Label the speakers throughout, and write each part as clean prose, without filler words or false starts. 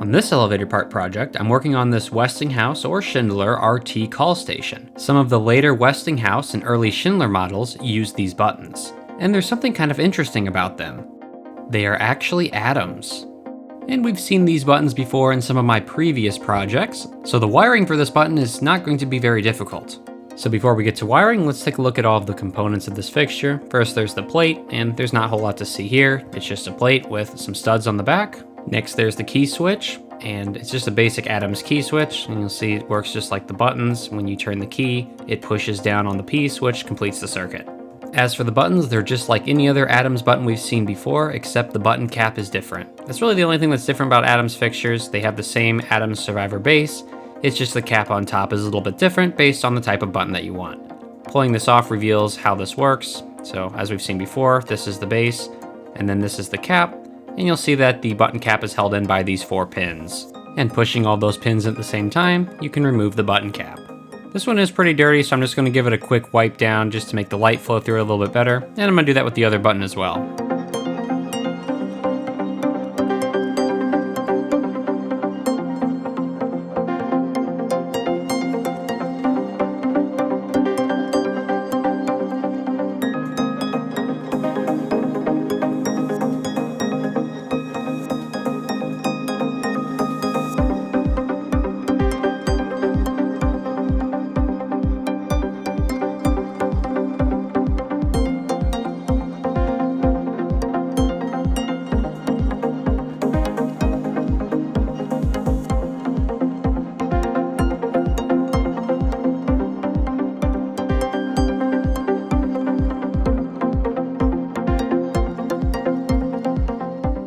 Speaker 1: On this elevator part project, I'm working on this Westinghouse or Schindler RT call station. Some of the later Westinghouse and early Schindler models use these buttons. And there's something kind of interesting about them. They are actually atoms. And we've seen these buttons before in some of my previous projects, so the wiring for this button is not going to be very difficult. So before we get to wiring, let's take a look at all of the components of this fixture. First there's the plate, and there's not a whole lot to see here. It's just a plate with some studs on the back. Next there's the key switch, and it's just a basic Adams key switch, and you'll see it works just like the buttons. When you turn the key, it pushes down on the P switch, completes the circuit. As for the buttons, they're just like any other Adams button we've seen before, except the button cap is different. That's really the only thing that's different about Adams fixtures. They have the same Adams Survivor base, it's just the cap on top is a little bit different based on the type of button that you want. Pulling this off reveals how this works. So as we've seen before, this is the base, and then this is the cap, and you'll see that the button cap is held in by these 4 pins. And pushing all those pins at the same time, you can remove the button cap. This one is pretty dirty, so I'm just going to give it a quick wipe down just to make the light flow through it a little bit better, and I'm going to do that with the other button as well.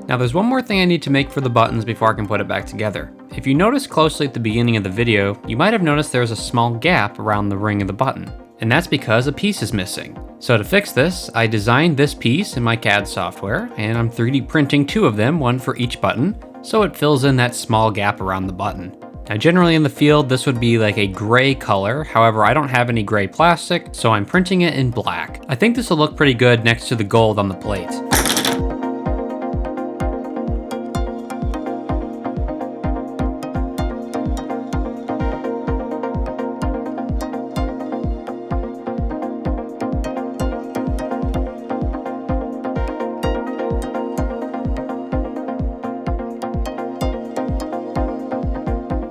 Speaker 1: Now there's one more thing I need to make for the buttons before I can put it back together. If you notice closely at the beginning of the video, you might have noticed there's a small gap around the ring of the button, and that's because a piece is missing. So to fix this, I designed this piece in my CAD software, and I'm 3D printing 2 of them, one for each button, so it fills in that small gap around the button. Now generally in the field, this would be like a gray color, however I don't have any gray plastic, so I'm printing it in black. I think this will look pretty good next to the gold on the plate.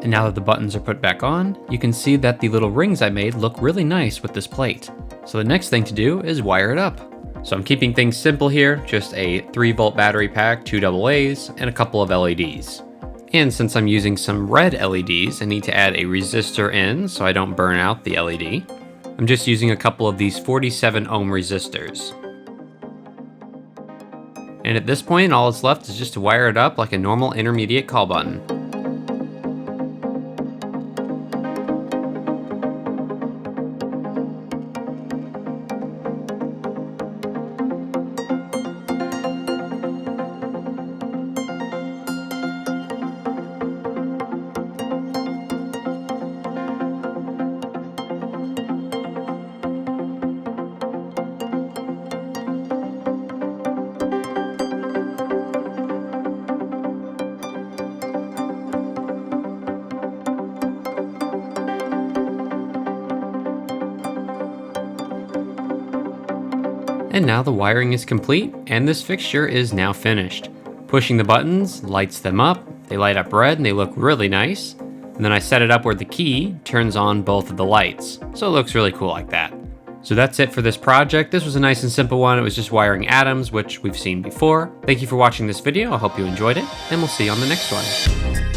Speaker 1: And now that the buttons are put back on, you can see that the little rings I made look really nice with this plate. So the next thing to do is wire it up. So I'm keeping things simple here, just a 3-volt battery pack, 2 AA's, and a couple of LEDs. And since I'm using some red LEDs, I need to add a resistor in so I don't burn out the LED. I'm just using a couple of these 47 ohm resistors. And at this point, all that's left is just to wire it up like a normal intermediate call button. And now the wiring is complete, and this fixture is now finished. Pushing the buttons lights them up, they light up red and they look really nice. And then I set it up where the key turns on both of the lights, so it looks really cool like that. So that's it for this project. This was a nice and simple one. It was just wiring atoms, which we've seen before. Thank you for watching this video, I hope you enjoyed it, and we'll see you on the next one.